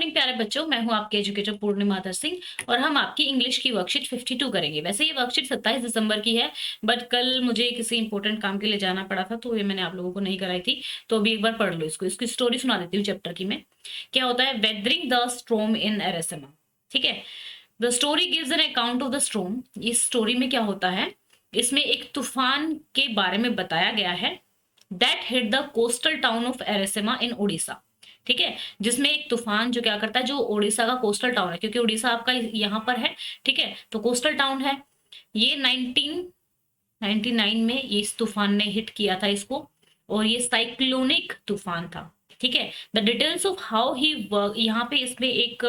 Morning प्यारे बच्चों, मैं हूँ आपके एजुकेटर पूर्णिमा धर सिंह और हम आपकी इंग्लिश की वर्कशीट 52 करेंगे। वैसे ये वर्कशीट 27 दिसंबर की है, बट कल मुझे किसी इंपॉर्टेंट काम के लिए जाना पड़ा था, तो ये मैंने आप लोगों को नहीं कराई थी। तो अभी एक बार पढ़ लो इसको। इसकी स्टोरी सुना देती हूँ चैप्टर की मैं। क्या होता है? वेदरिंग द स्ट्रोम इन एरेसेमा। ठीक है। The story gives an account of the स्ट्रोम। इस स्टोरी में क्या होता है? इसमें एक तूफान के बारे में बताया गया है that hit the coastal town of Ersama in Orissa. ठीक है। जिसमें एक तूफान जो क्या करता है, जो उड़ीसा का कोस्टल टाउन है, क्योंकि उड़ीसा आपका यहाँ पर है। ठीक है। तो कोस्टल टाउन है। ये 1999 में ये इस तूफान ने हिट किया था इसको, और ये साइक्लोनिक तूफान था। ठीक है। The details of how he work, यहाँ पे इसमें एक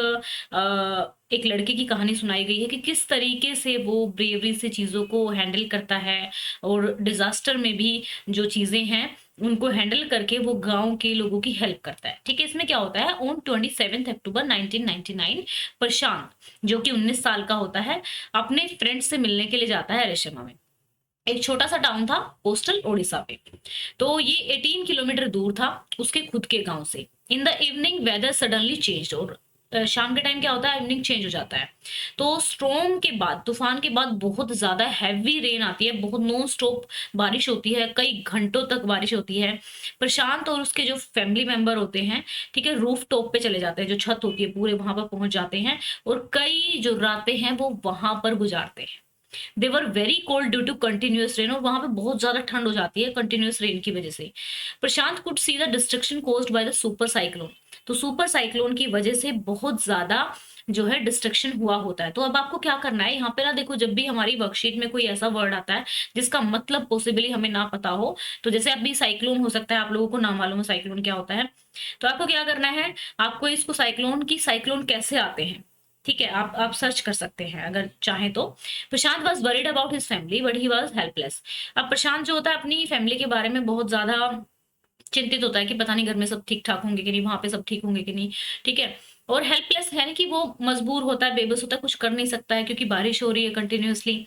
लड़के की कहानी सुनाई गई है कि किस तरीके से वो ब्रेवरी से चीजों को हैंडल करता है, और डिजास्टर में भी जो चीजें हैं उनको हैंडल करके वो गांव के लोगों की हेल्प करता है। ठीक है। इसमें क्या होता है, ऑन 27 अक्टूबर 1999 प्रशांत, जो कि 19 साल का होता है, अपने फ्रेंड से मिलने के लिए जाता है रेशमा में। एक छोटा सा टाउन था कोस्टल ओडिशा पे। तो ये 18 किलोमीटर दूर था उसके खुद के गांव से। In the evening weather suddenly change, और शाम के टाइम क्या होता है, इवनिंग चेंज हो जाता है। तो स्ट्रॉम के बाद, तूफान के बाद बहुत ज्यादा हैवी रेन आती है, बहुत नॉन स्टॉप बारिश होती है, कई घंटों तक बारिश होती है। प्रशांत और उसके जो फैमिली मेंबर होते हैं, ठीक है, रूफ टॉप पे चले जाते हैं, जो छत होती है पूरे वहां पर पहुंच जाते हैं, और कई जो रातें हैं वो वहां पर गुजारते हैं। They were very cold due to continuous rain, और वहां पे बहुत ज्यादा ठंड हो जाती है कंटिन्यूअस रेन की वजह से। Prashant could see the destruction caused by the super cyclone. तो सुपर साइक्लोन की वजह से बहुत ज्यादा जो है डिस्ट्रक्शन हुआ होता है। तो अब आपको क्या करना है यहाँ पे ना, देखो, जब भी हमारी वर्कशीट में कोई ऐसा वर्ड आता है जिसका मतलब पॉसिबली हमें ना पता हो, तो जैसे अभी साइक्लोन हो सकता है, आप लोगों को ना मालूम है साइक्लोन क्या होता है, तो आपको क्या करना है, आपको इसको साइक्लोन कैसे आते हैं, ठीक है, आप सर्च कर सकते हैं अगर चाहें तो। Prashant was worried about his family but he was helpless. अब प्रशांत जो होता है अपनी फैमिली के बारे में बहुत ज्यादा चिंतित होता है कि पता नहीं घर में सब ठीक ठाक होंगे कि नहीं, वहां पे सब ठीक होंगे कि नहीं। ठीक है। और हेल्पलेस है ना, कि वो मजबूर होता है, बेबस होता है, कुछ कर नहीं सकता है क्योंकि बारिश हो रही है कंटिन्यूअसली।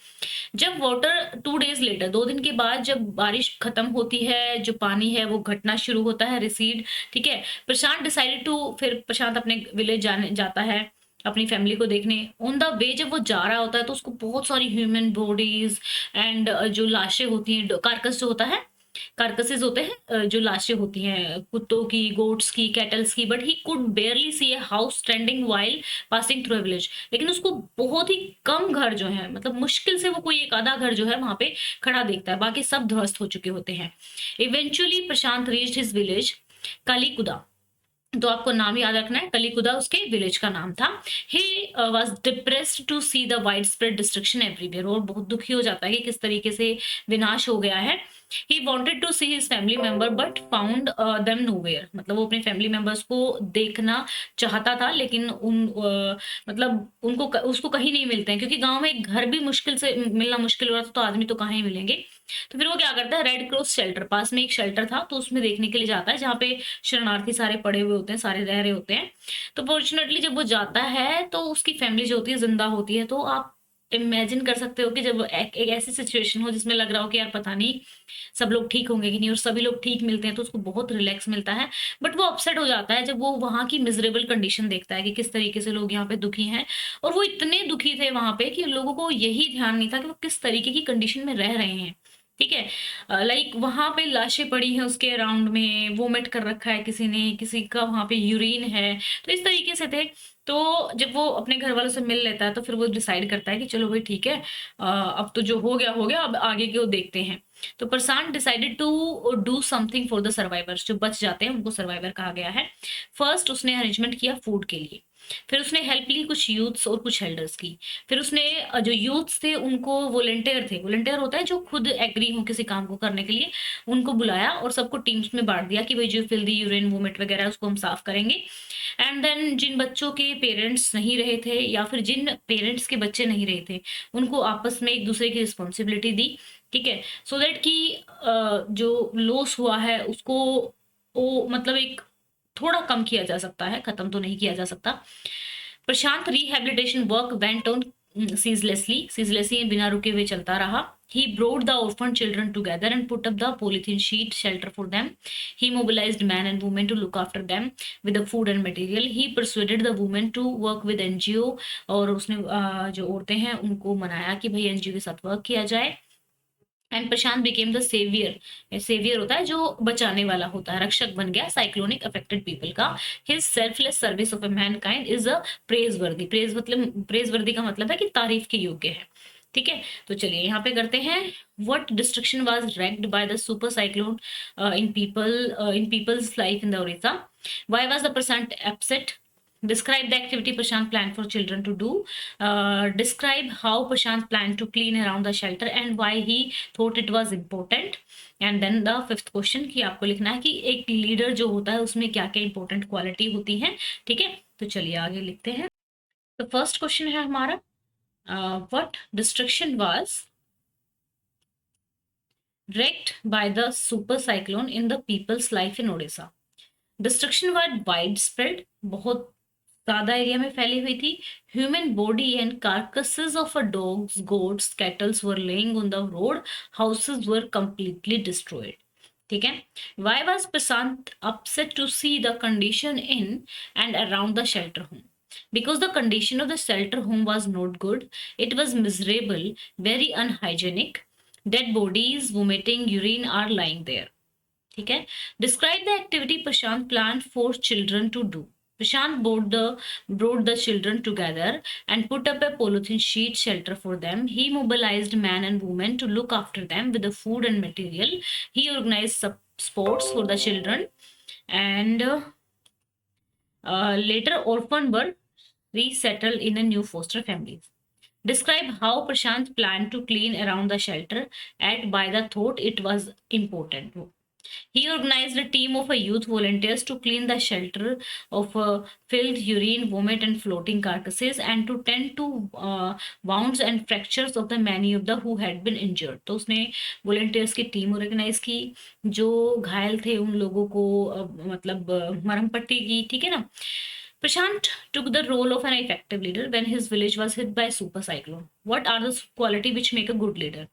जब वाटर 2 डेज लेटर, 2 दिन के बाद जब बारिश खत्म होती है, जो पानी है वो घटना शुरू होता है, रिसीड। ठीक है। प्रशांत डिसाइडेड टू, फिर प्रशांत अपने विलेज जाने जाता है अपनी फैमिली को देखने। ऑन द वे जब वो जा रहा होता है तो उसको बहुत सारी ह्यूमन बॉडीज एंड जो लाशें होती हैं, कार्कस जो होता है, कार्कसेस होते हैं, जो लाशें होती हैं कुत्तों की, गोट्स की, कैटल्स की, but he could barely see a house standing while passing through a village. लेकिन उसको बहुत ही कम घर जो है, मतलब मुश्किल से वो कोई एक आधा घर जो है वहां पे खड़ा देखता है, बाकी सब ध्वस्त हो चुके होते हैं। इवेंचुअली प्रशांत रीच्ड हिज विलेज कालीकुदा। तो आपको नाम याद रखना है, कलिकुदा उसके विलेज का नाम था। He was depressed to see the wide spread destruction everywhere, और बहुत दुखी हो जाता है कि किस तरीके से विनाश हो गया है। He wanted to see his family member but found them nowhere. मतलब वो अपने फैमिली मेंबर्स को देखना चाहता था, लेकिन मतलब उनको उसको कहीं नहीं मिलते हैं, क्योंकि गांव में एक घर भी मुश्किल से मिलना मुश्किल हो रहा था, तो आदमी तो कहाँ ही मिलेंगे। तो फिर वो क्या करता है, रेड क्रॉस शेल्टर, पास में एक शेल्टर था, तो उसमें देखने के लिए जाता है, जहाँ पे शरणार्थी सारे पड़े हुए होते हैं, सारे रह रहे होते हैं। तो फॉर्चुनेटली जब वो जाता है तो उसकी फैमिली जो होती है जिंदा होती है। तो आप इमेजिन कर सकते हो कि जब एक ऐसी सिचुएशन हो जिसमें लग रहा हो कि यार पता नहीं सब लोग ठीक होंगे कि नहीं, और सभी लोग ठीक मिलते हैं, तो उसको बहुत रिलैक्स मिलता है। बट वो अपसेट हो जाता है जब वो वहां की मिजरेबल कंडीशन देखता है कि किस तरीके से लोग यहाँ पे दुखी हैं। और वो इतने दुखी थे वहां पे कि लोगों को यही ध्यान नहीं था कि वो किस तरीके की कंडीशन में रह रहे हैं। ठीक है। लाइक वहां पे लाशें पड़ी हैं उसके अराउंड में, वोमिट कर रखा है किसी ने, किसी का वहां पे यूरिन है, तो इस तरीके से थे। तो जब वो अपने घर वालों से मिल लेता है तो फिर वो डिसाइड करता है कि चलो भाई ठीक है, अब तो जो हो गया, अब आगे की वो देखते हैं। तो Prashant decided to do something for the survivors. जो बच जाते हैं उनको सर्वाइवर कहा गया है। फर्स्ट उसने अरेंजमेंट किया फूड के लिए, फिर उसने हेल्प ली कुछ यूथ्स और कुछ एल्डर्स की। फिर उसने जो यूथ्स थे उनको, वॉलंटियर होता है जो खुद एग्री हो किसी काम को करने के लिए, उनको बुलाया और सबको टीम्स में बांट दिया कि भाई जो फिल्दी यूरिन वोमिट वगैरह उसको हम साफ करेंगे। एंड देन जिन बच्चों के पेरेंट्स नहीं रहे थे, या फिर जिन पेरेंट्स के बच्चे नहीं रहे थे, उनको आपस में एक दूसरे की रिस्पॉन्सिबिलिटी दी। ठीक है। सो दैट कि जो लॉस हुआ है उसको वो मतलब एक थोड़ा कम किया जा सकता है, खत्म तो नहीं किया जा सकता। Prashant rehabilitation work went on ceaselessly बिना रुके हुए चलता रहा. He brought the orphan children together and put up the polythene sheet shelter for them. He mobilized men and women to look after them with the food and material. He persuaded the women to work with NGO. और उसने जो औरतें हैं उनको मनाया कि भाई NGO के साथ वर्क किया जाए. And Prashant became the saviour होता है जो बचाने वाला होता है, रक्षक बन गया साइक्लोनिक अफेक्टेड पीपल का. His selfless service of a Mankind is a प्रेजवर्दी. प्रेजवर्दी का मतलब है कि तारीफ के योग्य है. ठीक है, तो चलिए यहाँ पे करते हैं. What destruction was wreaked by the super cyclone in people's life in the Orissa? Why was the percent upset? Describe the activity Prashant planned for children to do. Describe how Prashant planned to clean around the shelter and why he thought it was important. And then the fifth question कि आपको लिखना है कि एक leader जो होता है उसमें क्या क्या इंपॉर्टेंट क्वालिटी होती है. ठीक है, तो चलिए आगे लिखते हैं. तो फर्स्ट क्वेश्चन है हमारा, what destruction was wreaked by the super cyclone in the people's life in Odisha? Destruction wide wide spread, बहुत ज्यादा एरिया में फैली हुई थी. Human body and carcasses of a dogs, goats, cattles were lying on the road. Houses were completely destroyed. ठीक है. Why was Prashant upset to see the condition in and around the shelter home? Because the condition of the shelter home was not good. It was miserable, very unhygienic. Dead bodies, vomiting, urine are lying there. ठीक है. Describe the activity Prashant planned for children to do. Prashant brought the children together and put up a polythene sheet shelter for them. He mobilized men and women to look after them with the food and material. He organized sports for the children, and later orphan were resettled in a new foster families. Describe how Prashant planned to clean around the shelter at by the thought it was important. He organized a team of youth volunteers to clean the shelter of filled urine, vomit, and floating carcasses, and to tend to wounds and fractures of the many of the who had been injured. तो उसने volunteers की team organise की जो घायल थे उन लोगों को मतलब मरहम पट्टी की. ठीक है ना. Prashant took the role of an effective leader when his village was hit by a super cyclone. What are the qualities which make a good leader?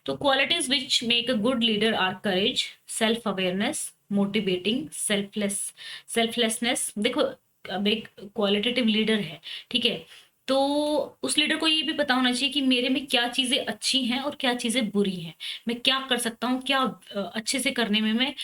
तो qualities which make a good leader are courage, self awareness, motivating, selflessness. देखो, अब एक qualitative leader है, ठीक है, तो उस leader को ये भी पता होना चाहिए कि मेरे में क्या चीजें अच्छी हैं और क्या चीजें बुरी हैं, मैं क्या कर सकता हूँ, क्या अच्छे से करने में मैं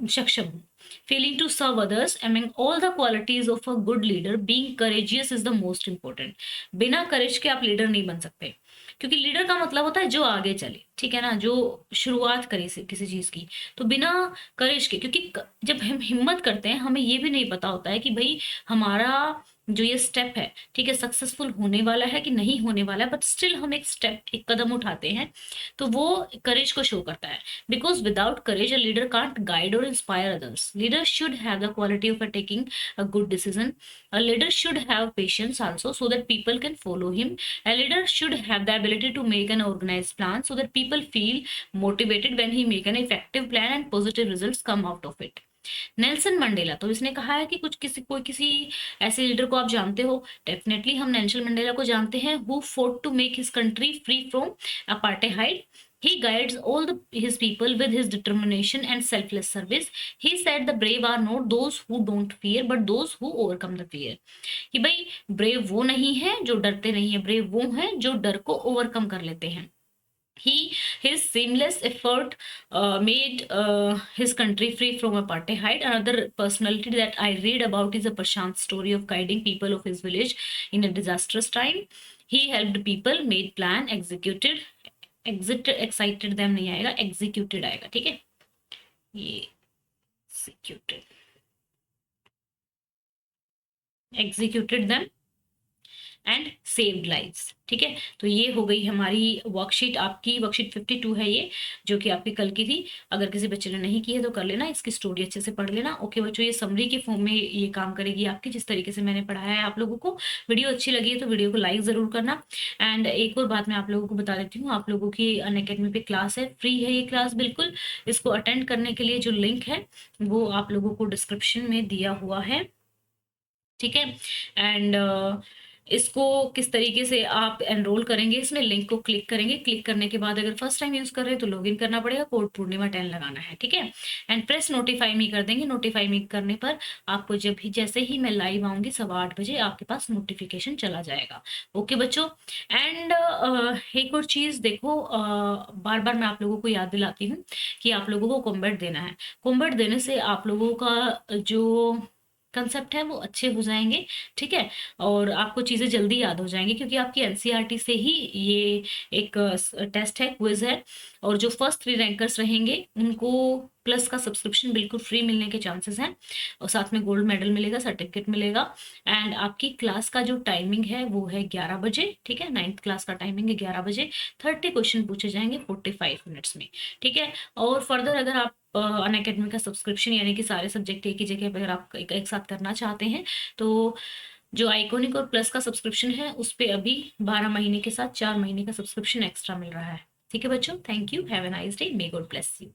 सक्षम हूँ. Failing to serve others. Among all the qualities of a good leader, being courageous is the most important. बिना करेज के आप लीडर नहीं बन सकते, क्योंकि लीडर का मतलब होता है जो आगे चले. ठीक है ना, जो शुरुआत करे किसी चीज की. तो बिना करेज के, क्योंकि जब हम हिम्मत करते हैं हमें ये भी नहीं पता होता है कि भाई हमारा जो ये स्टेप है, ठीक है, सक्सेसफुल होने वाला है कि नहीं होने वाला है, बट स्टिल हम एक कदम उठाते हैं, तो वो करेज को शो करता है. Because without courage a leader can't guide और inspire others. Leader should have the quality of taking a good decision. A leader should have patience also so that people can follow him. A leader should have the ability to make an organised plan so that people feel motivated when he make an effective plan and positive results come out of it. Nelson Mandela, तो इसने कहा है कि किसी ऐसे leader को आप जानते हो. डेफिनेटली हम नेल्सन मंडेला को जानते हैं. Who fought to make his country free from apartheid. He guides all his people with his determination and selfless service. He said the brave are not those who don't fear but those who overcome the fear. कि भाई brave वो नहीं है जो डरते नहीं है, brave वो है जो डर को ओवरकम कर लेते हैं. His seamless effort made his country free from apartheid. Another personality that I read about is a Prashant story of guiding people of his village in a disastrous time. He helped people, made plan, excited them नहीं आएगा, executed आएगा. ठीक है, ये executed them and saved lives. ठीक है, तो ये हो गई हमारी वर्कशीट. आपकी वर्कशीट 52 है ये, जो कि आपकी कल की थी. अगर किसी बच्चे ने नहीं की है तो कर लेना, इसकी स्टोरी अच्छे से पढ़ लेना. ओके बच्चों, ये समरी के फॉर्म में ये काम करेगी आपकी, जिस तरीके से मैंने पढ़ाया है आप लोगों को. वीडियो अच्छी लगी है तो वीडियो को लाइक जरूर करना. एंड एक और बात मैं आप लोगों को बता देती हूँ, आप लोगों की अनअकैडमी पे क्लास है, फ्री है ये क्लास बिल्कुल. इसको अटेंड करने के लिए जो लिंक है वो आप लोगों को डिस्क्रिप्शन में दिया हुआ है. ठीक है, एंड इसको किस तरीके से आप एनरोल करेंगे, इसमें लिंक को क्लिक करेंगे। क्लिक करने के बाद अगर फर्स्ट टाइम यूज़ कर रहे हैं तो लॉगिन करना पड़ेगा, कोड पूर्णिमा 10 लगाना है, ठीक है? एंड प्रेस नोटिफाई मी कर देंगे। नोटिफाई मी करने पर आपको जब भी जैसे ही मैं लाइव आऊँगी 8:15 बजे आपके पास नोटिफिकेशन चला जाएगा। ओके बच्चों। एंड एक और चीज़ देखो, बार-बार मैं आप लोगों को याद दिलाती हूँ कि आप लोगों को कॉम्बैट देना है। कॉम्बैट देने से आप लोगों का जो कंसेप्ट है वो अच्छे हो जाएँगे, ठीक है? और आपको चीज़ें जल्दी याद हो जाएँगी क्योंकि आपकी एनसीईआरटी से ही ये एक टेस्ट है, क्विज़ है, और जो फर्स्ट 3 रैंकर्स रहेंगे उनको प्लस का सब्सक्रिप्शन बिल्कुल फ्री मिलने के चांसेस हैं, और साथ में गोल्ड मेडल मिलेगा, सर्टिफिकेट मिलेगा। एंड आपकी क्लास का जो टाइमिंग है वो है 11 बजे, ठीक है? 9th क्लास का टाइमिंग है 11 बजे। 30 क्वेश्चन पूछे जाएँगे 45 मिनट्स में, ठीक है? और फर्दर अगर आप अनअकैडमी का सब्सक्रिप्शन यानी कि सारे सब्जेक्ट एक ही जगह पे अगर आप एक साथ करना चाहते हैं, तो जो आइकॉनिक और प्लस का सब्सक्रिप्शन है उस पे अभी 12 महीने के साथ 4 महीने का सब्सक्रिप्शन एक्स्ट्रा मिल रहा है। ठीक है बच्चों, thank you, have a nice day, may God bless you.